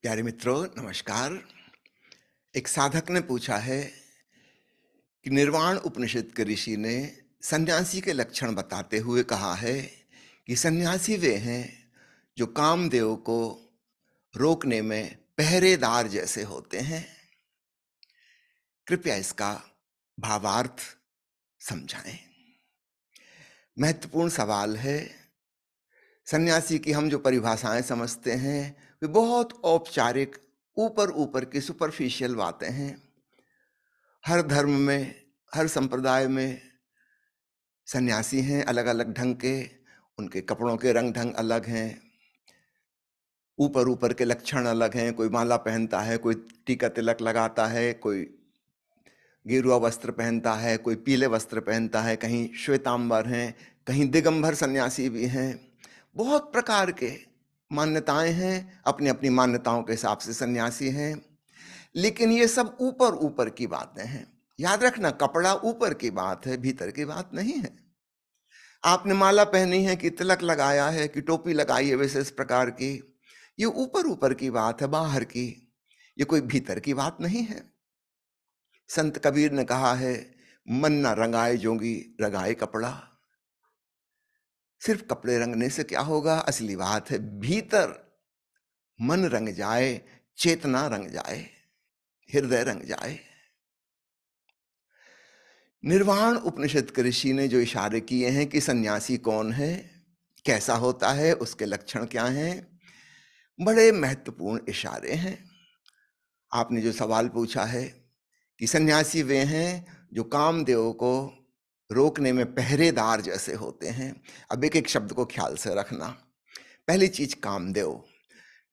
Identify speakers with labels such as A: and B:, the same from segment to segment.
A: प्यारे मित्रों, नमस्कार। एक साधक ने पूछा है कि निर्वाण उपनिषद के ऋषि ने सन्यासी के लक्षण बताते हुए कहा है कि सन्यासी वे हैं जो कामदेव को रोकने में पहरेदार जैसे होते हैं। कृपया इसका भावार्थ समझाएं। महत्वपूर्ण सवाल है। सन्यासी की हम जो परिभाषाएं समझते हैं वे बहुत औपचारिक, ऊपर ऊपर की सुपरफिशियल बातें हैं। हर धर्म में, हर संप्रदाय में सन्यासी हैं अलग अलग ढंग के, उनके कपड़ों के रंग ढंग अलग हैं, ऊपर ऊपर के लक्षण अलग हैं। कोई माला पहनता है, कोई टीका तिलक लगाता है, कोई गेरुआ वस्त्र पहनता है, कोई पीले वस्त्र पहनता है, कहीं श्वेतांबर हैं, कहीं दिगंबर सन्यासी भी हैं। बहुत प्रकार के मान्यताएं हैं, अपनी अपनी मान्यताओं के हिसाब से सन्यासी हैं। लेकिन ये सब ऊपर ऊपर की बातें हैं। याद रखना, कपड़ा ऊपर की बात है, भीतर की बात नहीं है। आपने माला पहनी है कि तिलक लगाया है कि टोपी लगाई है विशेष प्रकार की, ये ऊपर ऊपर की बात है, बाहर की। ये कोई भीतर की बात नहीं है। संत कबीर ने कहा है, मन न रंगाए जोगी रंगाए कपड़ा। सिर्फ कपड़े रंगने से क्या होगा? असली बात है भीतर मन रंग जाए, चेतना रंग जाए, हृदय रंग जाए। निर्वाण उपनिषद के ऋषि ने जो इशारे किए हैं कि सन्यासी कौन है, कैसा होता है, उसके लक्षण क्या हैं, बड़े महत्वपूर्ण इशारे हैं। आपने जो सवाल पूछा है कि सन्यासी वे हैं जो कामदेव को रोकने में पहरेदार जैसे होते हैं। अब एक एक शब्द को ख्याल से रखना। पहली चीज, कामदेव।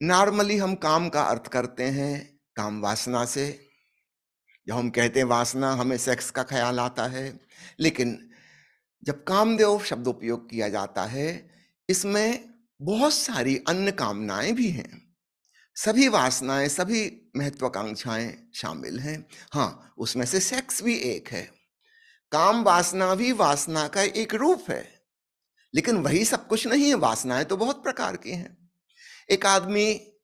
A: नॉर्मली हम काम का अर्थ करते हैं काम वासना से। जब हम कहते हैं वासना, हमें सेक्स का ख्याल आता है। लेकिन जब कामदेव शब्द उपयोग किया जाता है, इसमें बहुत सारी अन्य कामनाएं भी हैं। सभी वासनाएं, सभी महत्वाकांक्षाएं शामिल हैं। हाँ, उसमें से सेक्स भी एक है। काम वासना भी वासना का एक रूप है, लेकिन वही सब कुछ नहीं है। वासनाएं तो बहुत प्रकार की हैं। एक आदमी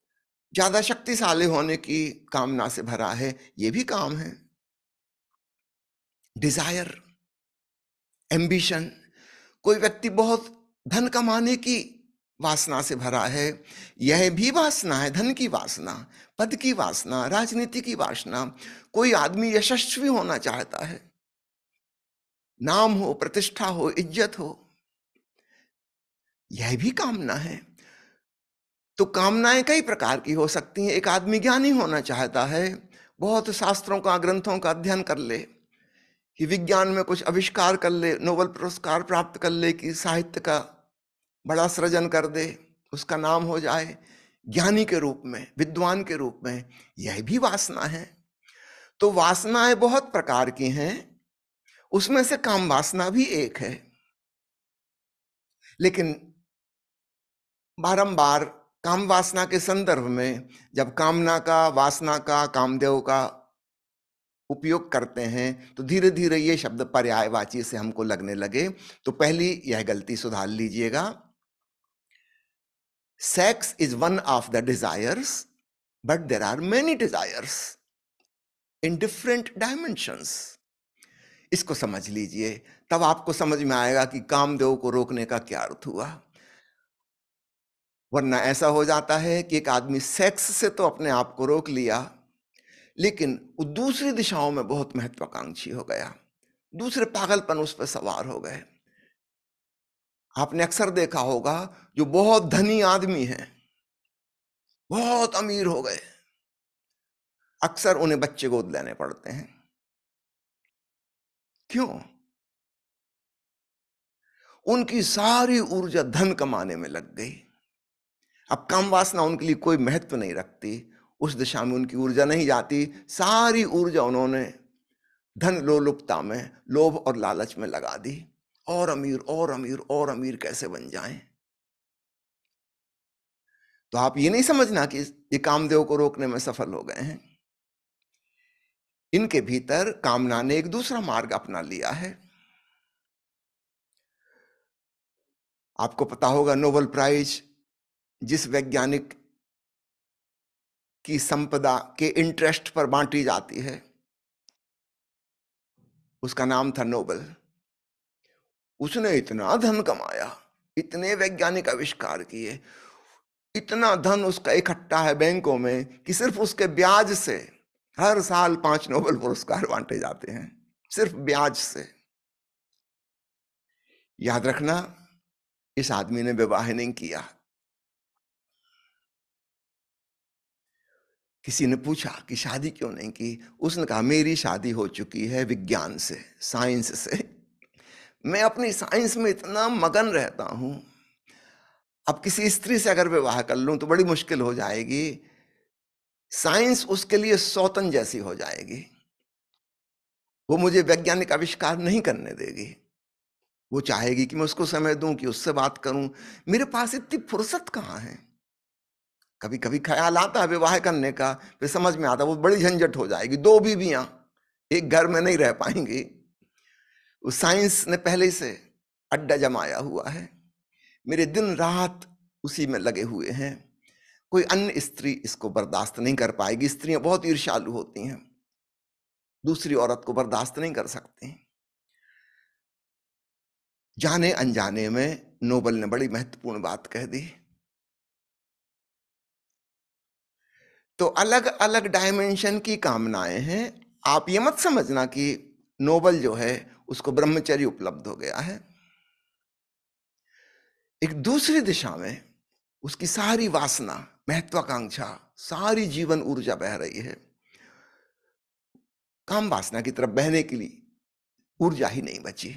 A: ज्यादा शक्तिशाली होने की कामना से भरा है, ये भी काम है। Desire, ambition. कोई व्यक्ति बहुत धन कमाने की वासना से भरा है, यह भी वासना है। धन की वासना, पद की वासना, राजनीति की वासना। कोई आदमी यशस्वी होना चाहता है, नाम हो, प्रतिष्ठा हो, इज्जत हो, यह भी कामना है। तो कामनाएं कई प्रकार की हो सकती हैं। एक आदमी ज्ञानी होना चाहता है, बहुत शास्त्रों का, ग्रंथों का अध्ययन कर ले, कि विज्ञान में कुछ आविष्कार कर ले, नोबेल पुरस्कार प्राप्त कर ले, कि साहित्य का बड़ा सृजन कर दे, उसका नाम हो जाए ज्ञानी के रूप में, विद्वान के रूप में। यह भी वासना है। तो वासनाएं बहुत प्रकार की हैं, उसमें से काम वासना भी एक है। लेकिन बारंबार काम वासना के संदर्भ में जब कामना का, वासना का, कामदेव का उपयोग करते हैं, तो धीरे धीरे ये शब्द पर्यायवाची से हमको लगने लगे। तो पहली यह गलती सुधार लीजिएगा। Sex is one of the desires, but there are many desires in different dimensions. इसको समझ लीजिए, तब आपको समझ में आएगा कि कामदेव को रोकने का क्या अर्थ हुआ। वरना ऐसा हो जाता है कि एक आदमी सेक्स से तो अपने आप को रोक लिया, लेकिन वो दूसरी दिशाओं में बहुत महत्वाकांक्षी हो गया, दूसरे पागलपन उस पर सवार हो गए। आपने अक्सर देखा होगा, जो बहुत धनी आदमी हैं, बहुत अमीर हो गए, अक्सर उन्हें बच्चे गोद लेने पड़ते हैं। क्यों? उनकी सारी ऊर्जा धन कमाने में लग गई। अब काम वासना उनके लिए कोई महत्व नहीं रखती, उस दिशा में उनकी ऊर्जा नहीं जाती। सारी ऊर्जा उन्होंने धन लोलुपता में, लोभ और लालच में लगा दी। और अमीर और अमीर और अमीर कैसे बन जाएं। तो आप ये नहीं समझना कि ये कामदेव को रोकने में सफल हो गए हैं। इनके भीतर कामना ने एक दूसरा मार्ग अपना लिया है। आपको पता होगा, नोबेल प्राइज जिस वैज्ञानिक की संपदा के इंटरेस्ट पर बांटी जाती है। उसका नाम था नोबल। उसने इतना धन कमाया, इतने वैज्ञानिक आविष्कार किए, इतना धन उसका इकट्ठा है बैंकों में कि सिर्फ उसके ब्याज से हर साल 5 नोबेल पुरस्कार बांटे जाते हैं, सिर्फ ब्याज से। याद रखना, इस आदमी ने विवाह नहीं किया। किसी ने पूछा कि शादी क्यों नहीं की? उसने कहा मेरी शादी हो चुकी है विज्ञान से, साइंस से। मैं अपनी साइंस में इतना मगन रहता हूं, अब किसी स्त्री से अगर विवाह कर लूं तो बड़ी मुश्किल हो जाएगी। साइंस उसके लिए सौतन जैसी हो जाएगी, वो मुझे वैज्ञानिक आविष्कार नहीं करने देगी। वो चाहेगी कि मैं उसको समय दूं, कि उससे बात करूं। मेरे पास इतनी फुर्सत कहाँ है? कभी कभी ख्याल आता है विवाह करने का, फिर समझ में आता वो बड़ी झंझट हो जाएगी, 2 बीवियां एक घर में नहीं रह पाएंगी। उस साइंस ने पहले से अड्डा जमाया हुआ है, मेरे दिन रात उसी में लगे हुए हैं। कोई अन्य स्त्री इसको बर्दाश्त नहीं कर पाएगी। स्त्रियां बहुत ईर्ष्यालु होती हैं, दूसरी औरत को बर्दाश्त नहीं कर सकती। जाने अनजाने में नोबल ने बड़ी महत्वपूर्ण बात कह दी। तो अलग अलग डायमेंशन की कामनाएं हैं। आप ये मत समझना कि नोबल जो है उसको ब्रह्मचर्य उपलब्ध हो गया है। एक दूसरी दिशा में उसकी सारी वासना, महत्वाकांक्षा, सारी जीवन ऊर्जा बह रही है। काम वासना की तरफ बहने के लिए ऊर्जा ही नहीं बची।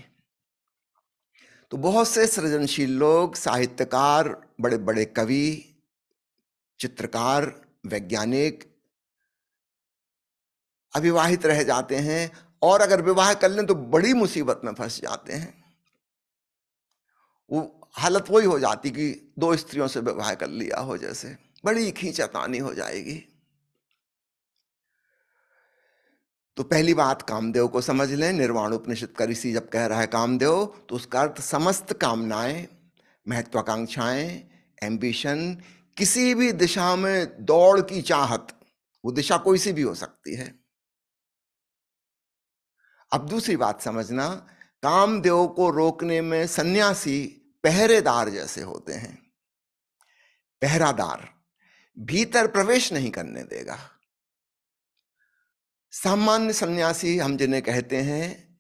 A: तो बहुत से सृजनशील लोग, साहित्यकार, बड़े बड़े कवि, चित्रकार, वैज्ञानिक अविवाहित रह जाते हैं, और अगर विवाह कर लें तो बड़ी मुसीबत में फंस जाते हैं। वो हालत वही हो जाती कि 2 स्त्रियों से विवाह कर लिया हो जैसे, बड़ी खींचातानी हो जाएगी। तो पहली बात कामदेव को समझ लें। निर्वाण उपनिषद का ऋषि जब कह रहा है कामदेव, तो उसका अर्थ समस्त कामनाएं, महत्वाकांक्षाएं, एम्बिशन, किसी भी दिशा में दौड़ की चाहत, वो दिशा कोई सी भी हो सकती है। अब दूसरी बात समझना, कामदेव को रोकने में सन्यासी पहरेदार जैसे होते हैं। पहरादार भीतर प्रवेश नहीं करने देगा। सामान्य सन्यासी हम जिन्हें कहते हैं,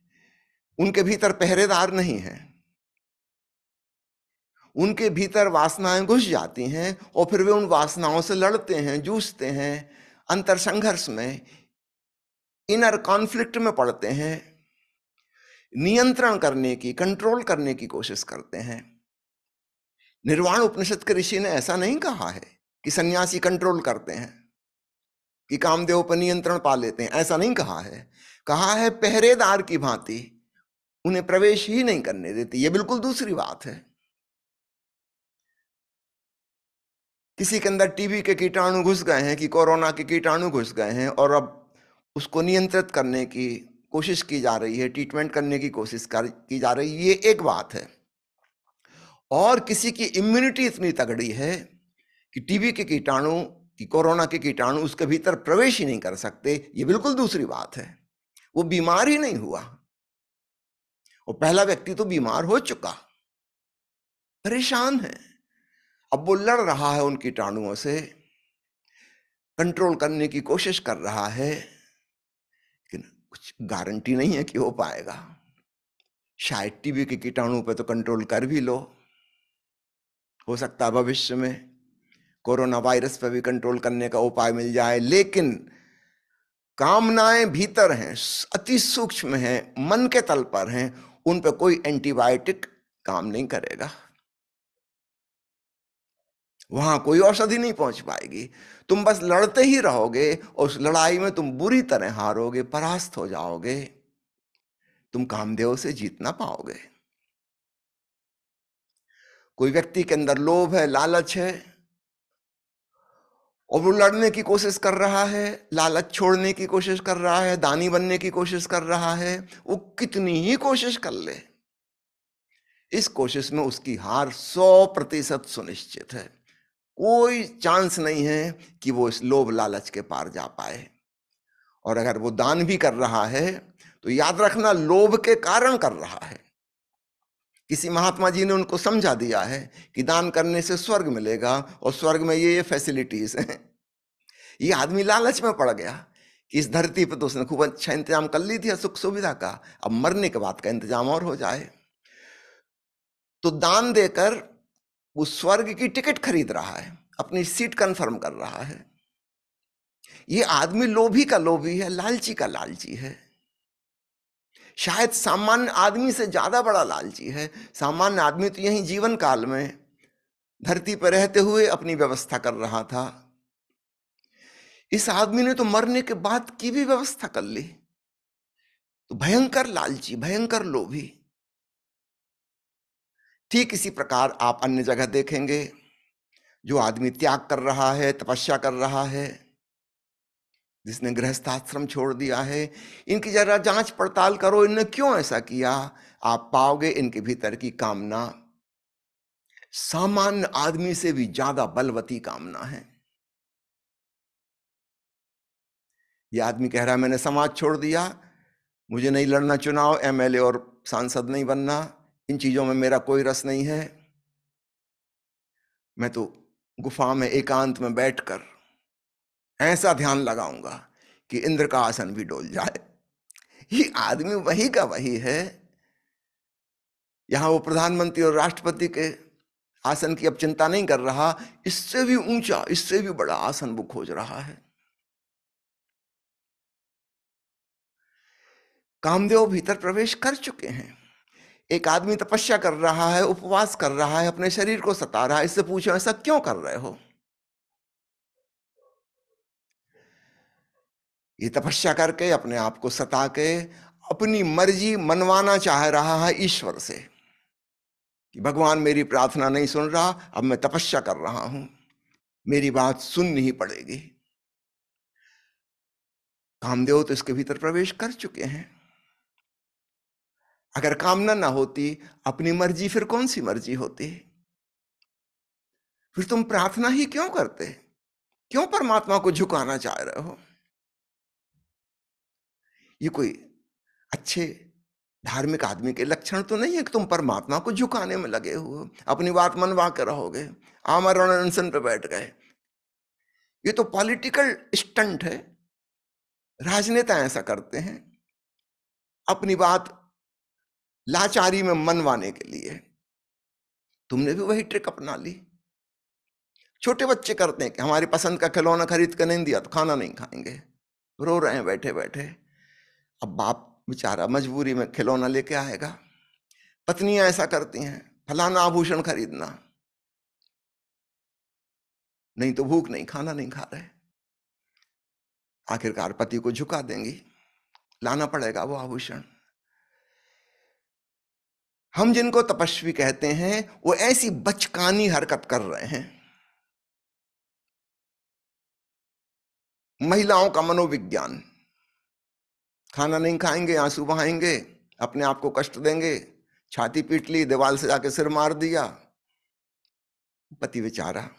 A: उनके भीतर पहरेदार नहीं है। उनके भीतर वासनाएं घुस जाती हैं और फिर वे उन वासनाओं से लड़ते हैं, जूझते हैं, अंतर संघर्ष में, इनर कॉन्फ्लिक्ट में पड़ते हैं, नियंत्रण करने की, कंट्रोल करने की कोशिश करते हैं। निर्वाण उपनिषद के ऋषि ने ऐसा नहीं कहा है कि सन्यासी कंट्रोल करते हैं, कि कामदेव पर नियंत्रण पा लेते हैं, ऐसा नहीं कहा है। कहा है पहरेदार की भांति उन्हें प्रवेश ही नहीं करने देती। यह बिल्कुल दूसरी बात है। किसी के अंदर टीबी के कीटाणु घुस गए हैं, कि कोरोना के कीटाणु घुस गए हैं, और अब उसको नियंत्रित करने की कोशिश की जा रही है, ट्रीटमेंट करने की कोशिश की जा रही है, ये एक बात है। और किसी की इम्यूनिटी इतनी तगड़ी है कि टीबी के कीटाणु, कि कोरोना के कीटाणु उसके भीतर प्रवेश ही नहीं कर सकते, ये बिल्कुल दूसरी बात है। वो बीमार ही नहीं हुआ, और पहला व्यक्ति तो बीमार हो चुका, परेशान है, अब वो लड़ रहा है उन कीटाणुओं से, कंट्रोल करने की कोशिश कर रहा है, लेकिन कुछ गारंटी नहीं है कि हो पाएगा। शायद टीबी के कीटाणु पे तो कंट्रोल कर भी लो, हो सकता है भविष्य में कोरोना वायरस पे भी कंट्रोल करने का उपाय मिल जाए, लेकिन कामनाएं भीतर हैं, अति सूक्ष्म हैं, मन के तल पर हैं, उन पे कोई एंटीबायोटिक काम नहीं करेगा, वहां कोई औषधि नहीं पहुंच पाएगी। तुम बस लड़ते ही रहोगे, और उस लड़ाई में तुम बुरी तरह हारोगे, परास्त हो जाओगे, तुम कामदेव से जीत ना पाओगे। कोई व्यक्ति के अंदर लोभ है, लालच है, और वो लड़ने की कोशिश कर रहा है, लालच छोड़ने की कोशिश कर रहा है, दानी बनने की कोशिश कर रहा है, वो कितनी ही कोशिश कर ले, इस कोशिश में उसकी हार 100% सुनिश्चित है। कोई चांस नहीं है कि वो इस लोभ लालच के पार जा पाए। और अगर वो दान भी कर रहा है तो याद रखना लोभ के कारण कर रहा है। किसी महात्मा जी ने उनको समझा दिया है कि दान करने से स्वर्ग मिलेगा और स्वर्ग में ये फैसिलिटीज हैं। ये आदमी लालच में पड़ गया कि इस धरती पर तो उसने खूब अच्छा इंतजाम कर ली थी सुख सुविधा का, अब मरने के बाद का इंतजाम और हो जाए। तो दान देकर वो स्वर्ग की टिकट खरीद रहा है, अपनी सीट कंफर्म कर रहा है। ये आदमी लोभी का लोभी है, लालची का लालची है। शायद सामान्य आदमी से ज्यादा बड़ा लालची है। सामान्य आदमी तो यही जीवन काल में धरती पर रहते हुए अपनी व्यवस्था कर रहा था। इस आदमी ने तो मरने के बाद की भी व्यवस्था कर ली। तो भयंकर लालची, भयंकर लोभी। ठीक इसी प्रकार आप अन्य जगह देखेंगे, जो आदमी त्याग कर रहा है, तपस्या कर रहा है, जिसने गृहस्थाश्रम छोड़ दिया है, इनकी जरा जांच पड़ताल करो, इनने क्यों ऐसा किया। आप पाओगे इनके भीतर की कामना सामान्य आदमी से भी ज्यादा बलवती कामना है। यह आदमी कह रहा है मैंने समाज छोड़ दिया, मुझे नहीं लड़ना चुनाव, एमएलए और सांसद नहीं बनना, इन चीजों में मेरा कोई रस नहीं है। मैं तो गुफा में एकांत में बैठकर ऐसा ध्यान लगाऊंगा कि इंद्र का आसन भी डोल जाए। ये आदमी वही का वही है। यहां वो प्रधानमंत्री और राष्ट्रपति के आसन की अब चिंता नहीं कर रहा, इससे भी ऊंचा, इससे भी बड़ा आसन वो खोज रहा है। कामदेव भीतर प्रवेश कर चुके हैं। एक आदमी तपस्या कर रहा है, उपवास कर रहा है, अपने शरीर को सता रहा है, इससे पूछो ऐसा क्यों कर रहे हो। ये तपस्या करके अपने आप को सता के अपनी मर्जी मनवाना चाह रहा है ईश्वर से कि भगवान मेरी प्रार्थना नहीं सुन रहा, अब मैं तपस्या कर रहा हूं, मेरी बात सुननी ही पड़ेगी। कामदेव तो इसके भीतर प्रवेश कर चुके हैं। अगर कामना ना होती, अपनी मर्जी, फिर कौन सी मर्जी होती। फिर तुम प्रार्थना ही क्यों करते, क्यों परमात्मा को झुकाना चाह रहे हो। ये कोई अच्छे धार्मिक आदमी के लक्षण तो नहीं है कि तुम परमात्मा को झुकाने में लगे हुए, अपनी बात मनवा के रहोगे, आमरण अनशन पे बैठ गए। ये तो पॉलिटिकल स्टंट है। राजनेता ऐसा करते हैं, अपनी बात लाचारी में मनवाने के लिए। तुमने भी वही ट्रिक अपना ली। छोटे बच्चे करते हैं कि हमारी पसंद का खिलौना खरीद कर नहीं दिया तो खाना नहीं खाएंगे, रो रहे हैं बैठे बैठे। अब बाप बेचारा मजबूरी में खिलौना लेके आएगा। पत्नियां ऐसा करती हैं, फलाना आभूषण खरीदना, नहीं तो भूख नहीं, खाना नहीं खा रहे। आखिरकार पति को झुका देंगी, लाना पड़ेगा वो आभूषण। हम जिनको तपस्वी कहते हैं वो ऐसी बचकानी हरकत कर रहे हैं। महिलाओं का मनोविज्ञान, खाना नहीं खाएंगे, आंसू बहाएंगे, अपने आप को कष्ट देंगे, छाती पीट ली, दीवार से जाके सिर मार दिया। पति बेचारा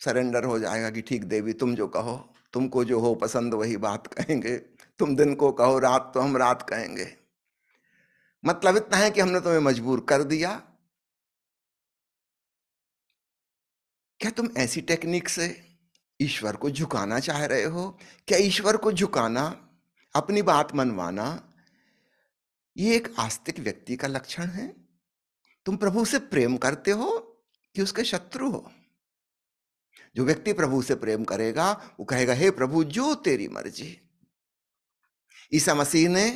A: सरेंडर हो जाएगा कि ठीक देवी तुम जो कहो, तुमको जो हो पसंद वही बात कहेंगे, तुम दिन को कहो रात तो हम रात कहेंगे। मतलब इतना है कि हमने तुम्हें मजबूर कर दिया। क्या तुम ऐसी टेक्निक से ईश्वर को झुकाना चाह रहे हो। क्या ईश्वर को झुकाना, अपनी बात मनवाना, ये एक आस्तिक व्यक्ति का लक्षण है। तुम प्रभु से प्रेम करते हो कि उसके शत्रु हो। जो व्यक्ति प्रभु से प्रेम करेगा वो कहेगा हे प्रभु जो तेरी मर्जी। ईसा मसीह ने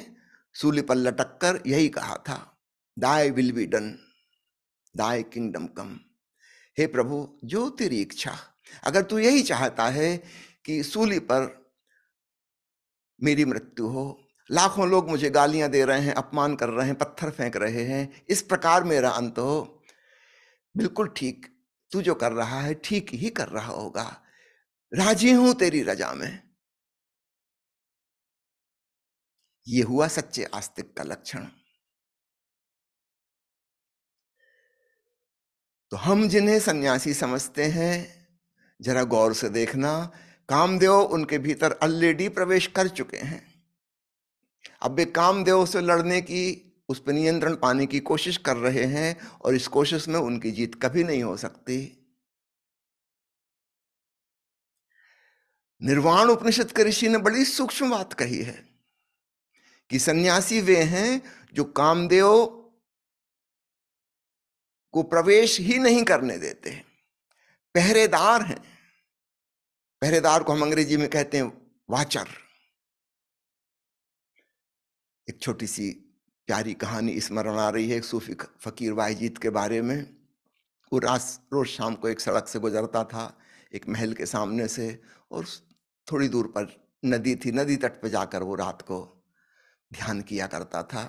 A: सूली पर लटक कर यही कहा था, thy will be done, thy kingdom come. हे प्रभु जो तेरी इच्छा। अगर तू यही चाहता है कि सूली पर मेरी मृत्यु हो, लाखों लोग मुझे गालियां दे रहे हैं, अपमान कर रहे हैं, पत्थर फेंक रहे हैं, इस प्रकार मेरा अंत हो, बिल्कुल ठीक, तू जो कर रहा है ठीक ही कर रहा होगा, राजी हूं तेरी रजा में। यह हुआ सच्चे आस्तिक का लक्षण। तो हम जिन्हें सन्यासी समझते हैं, जरा गौर से देखना, कामदेव उनके भीतर ऑलरेडी प्रवेश कर चुके हैं। अब वे कामदेव से लड़ने की, उस पर नियंत्रण पाने की कोशिश कर रहे हैं, और इस कोशिश में उनकी जीत कभी नहीं हो सकती। निर्वाण उपनिषद के ऋषि ने बड़ी सूक्ष्म बात कही है कि सन्यासी वे हैं जो कामदेव को प्रवेश ही नहीं करने देते, पहरेदार हैं। पहरेदार को हम अंग्रेजी में कहते हैं वाचर। एक छोटी सी प्यारी कहानी स्मरण आ रही है एक सूफी फकीर बायजीत के बारे में। वो रोज शाम को एक सड़क से गुजरता था, एक महल के सामने से, और थोड़ी दूर पर नदी थी। नदी तट पर जाकर वो रात को ध्यान किया करता था।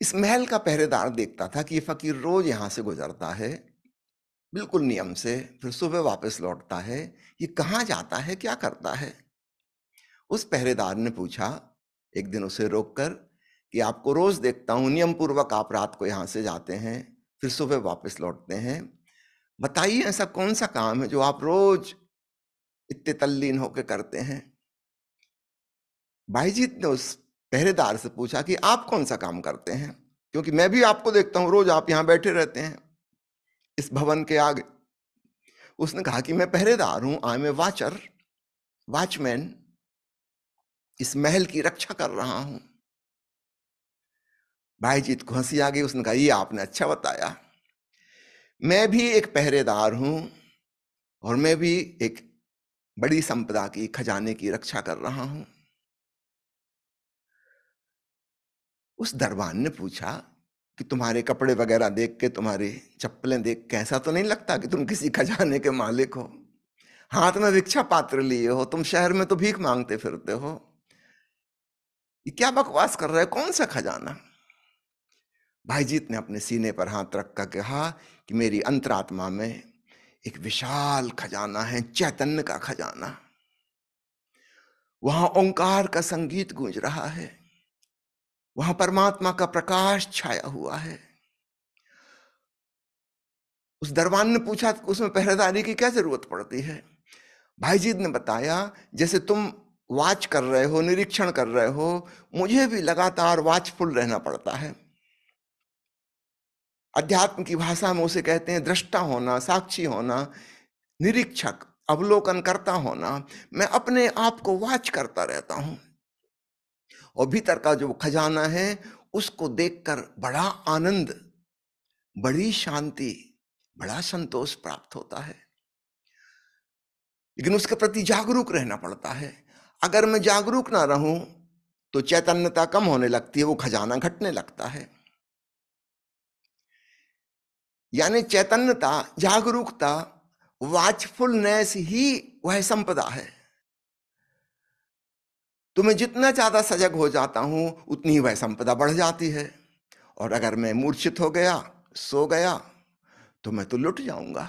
A: इस महल का पहरेदार देखता था कि ये फकीर रोज यहां से गुजरता है बिल्कुल नियम से, फिर सुबह वापस लौटता है। ये कहाँ जाता है, क्या करता है? उस पहरेदार ने पूछा एक दिन उसे रोककर कि आपको रोज देखता हूं नियम पूर्वक आप रात को यहां से जाते हैं, फिर सुबह वापस लौटते हैं। बताइए ऐसा कौन सा काम है जो आप रोज इतने तल्लीन होकर करते हैं? बाईजीत ने उस पहरेदार से पूछा कि आप कौन सा काम करते हैं, क्योंकि मैं भी आपको देखता हूं रोज आप यहां बैठे रहते हैं इस भवन के आगे। उसने कहा कि मैं पहरेदार हूं, I am a watcher, watchman, इस महल की रक्षा कर रहा हूं। भाईजीत को हंसी आ गई। उसने कहा ये आपने अच्छा बताया, मैं भी एक पहरेदार हूं और मैं भी एक बड़ी संपदा की, खजाने की रक्षा कर रहा हूं। उस दरबान ने पूछा कि तुम्हारे कपड़े वगैरह देख के, तुम्हारी चप्पलें देख के ऐसा तो नहीं लगता कि तुम किसी खजाने के मालिक हो? हाथ में भिक्षा पात्र लिए हो, तुम शहर में तो भीख मांगते फिरते हो। ये क्या बकवास कर रहे हो, कौन सा खजाना? भाईजीत ने अपने सीने पर हाथ रख कर कहा कि मेरी अंतरात्मा में एक विशाल खजाना है, चैतन्य का खजाना। वहां ओंकार का संगीत गूंज रहा है, वहां परमात्मा का प्रकाश छाया हुआ है। उस दरबान ने पूछा उसमें पहरेदारी की क्या जरूरत पड़ती है? भाईजीत ने बताया जैसे तुम वॉच कर रहे हो, निरीक्षण कर रहे हो, मुझे भी लगातार वॉचफुल रहना पड़ता है। अध्यात्म की भाषा में उसे कहते हैं दृष्टा होना, साक्षी होना, निरीक्षक, अवलोकन करता होना। मैं अपने आप को वॉच करता रहता हूं, और भीतर का जो खजाना है उसको देखकर बड़ा आनंद, बड़ी शांति, बड़ा संतोष प्राप्त होता है। लेकिन उसके प्रति जागरूक रहना पड़ता है। अगर मैं जागरूक ना रहूं तो चैतन्यता कम होने लगती है, वो खजाना घटने लगता है। यानी चैतन्यता, जागरूकता, वाचफुलनेस ही वह संपदा है। तो मैं जितना ज्यादा सजग हो जाता हूं उतनी ही वह संपदा बढ़ जाती है। और अगर मैं मूर्छित हो गया, सो गया, तो मैं तो लुट जाऊंगा।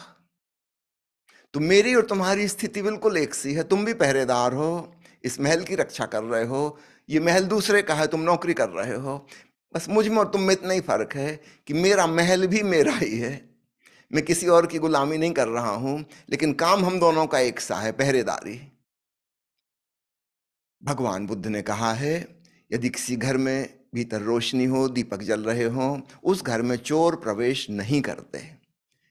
A: तो मेरी और तुम्हारी स्थिति बिल्कुल एक सी है। तुम भी पहरेदार हो, इस महल की रक्षा कर रहे हो। ये महल दूसरे का है, तुम नौकरी कर रहे हो। बस मुझ में और तुम में इतना ही फर्क है कि मेरा महल भी मेरा ही है, मैं किसी और की गुलामी नहीं कर रहा हूं, लेकिन काम हम दोनों का एक सा है, पहरेदारी। भगवान बुद्ध ने कहा है यदि किसी घर में भीतर रोशनी हो, दीपक जल रहे हो, उस घर में चोर प्रवेश नहीं करते,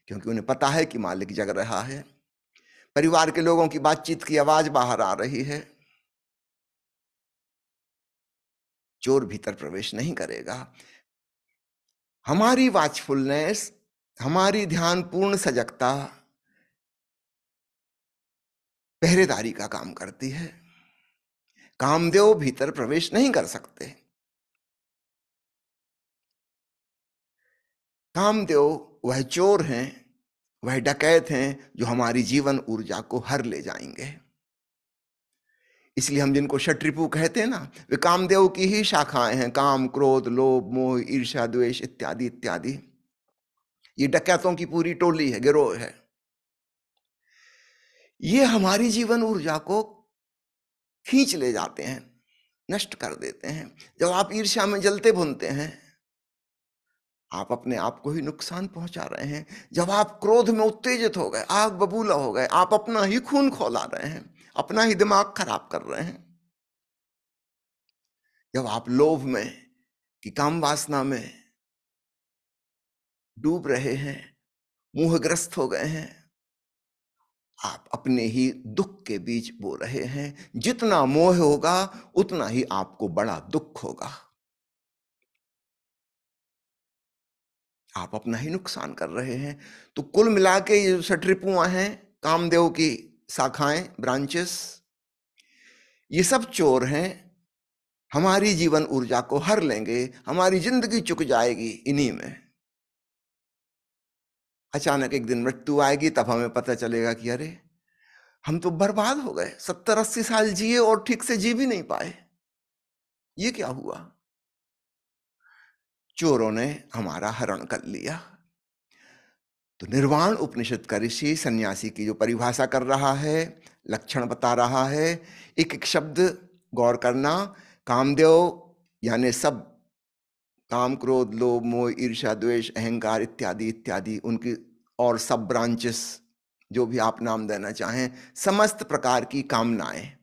A: क्योंकि उन्हें पता है कि मालिक जग रहा है। परिवार के लोगों की बातचीत की आवाज बाहर आ रही है, चोर भीतर प्रवेश नहीं करेगा। हमारी वाचफुलनेस, हमारी ध्यान पूर्ण सजगता पहरेदारी का काम करती है। कामदेव भीतर प्रवेश नहीं कर सकते। कामदेव वह चोर हैं, वह डकैत हैं जो हमारी जीवन ऊर्जा को हर ले जाएंगे। इसलिए हम जिनको षट्रिपु कहते हैं ना, वे कामदेव की ही शाखाएं हैं। काम, क्रोध, लोभ, मोह, ईर्ष्या, द्वेष इत्यादि इत्यादि। ये डकैतों की पूरी टोली है, गिरोह है। ये हमारी जीवन ऊर्जा को खींच ले जाते हैं, नष्ट कर देते हैं। जब आप ईर्ष्या में जलते भुनते हैं, आप अपने आप को ही नुकसान पहुंचा रहे हैं। जब आप क्रोध में उत्तेजित हो गए, आग बबूला हो गए, आप अपना ही खून खौला रहे हैं, अपना ही दिमाग खराब कर रहे हैं। जब आप लोभ में कि काम वासना में डूब रहे हैं, मोहग्रस्त हो गए हैं, आप अपने ही दुख के बीच बो रहे हैं। जितना मोह होगा उतना ही आपको बड़ा दुख होगा। आप अपना ही नुकसान कर रहे हैं। तो कुल मिला के ये जो 60 रिपुआं हैं, कामदेव की शाखाएं, ब्रांचेस, ये सब चोर हैं। हमारी जीवन ऊर्जा को हर लेंगे, हमारी जिंदगी चुक जाएगी इन्हीं में। अचानक एक दिन मृत्यु आएगी, तब हमें पता चलेगा कि अरे हम तो बर्बाद हो गए, 70-80 साल जिए और ठीक से जी भी नहीं पाए, ये क्या हुआ? चोरों ने हमारा हरण कर लिया। तो निर्वाण उपनिषद का ऋषि सन्यासी की जो परिभाषा कर रहा है, लक्षण बता रहा है, एक एक शब्द गौर करना। कामदेव यानी सब काम, क्रोध, लोभ, मोह, ईर्ष्या, द्वेष, अहंकार इत्यादि इत्यादि, उनकी और सब ब्रांचेस, जो भी आप नाम देना चाहें, समस्त प्रकार की कामनाएं।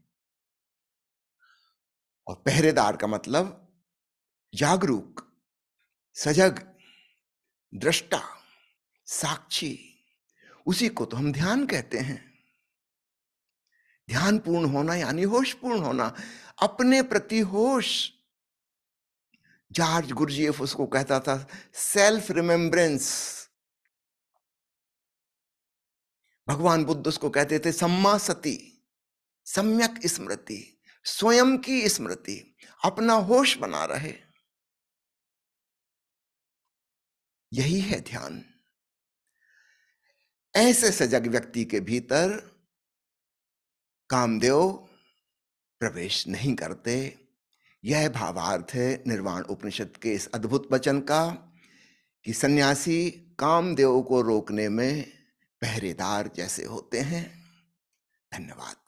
A: और पहरेदार का मतलब जागरूक, सजग, दृष्टा, साक्षी। उसी को तो हम ध्यान कहते हैं। ध्यान पूर्ण होना यानी होश पूर्ण होना, अपने प्रति होश। जॉर्ज गुरजीएफ उसको कहता था सेल्फ रिमेम्बरेंस। भगवान बुद्ध उसको कहते थे सम्मा सती, सम्यक स्मृति, स्वयं की स्मृति, अपना होश बना रहे। यही है ध्यान। ऐसे सजग व्यक्ति के भीतर कामदेव प्रवेश नहीं करते। यह भावार्थ है निर्वाण उपनिषद के इस अद्भुत वचन का कि सन्यासी कामदेव को रोकने में पहरेदार जैसे होते हैं। धन्यवाद।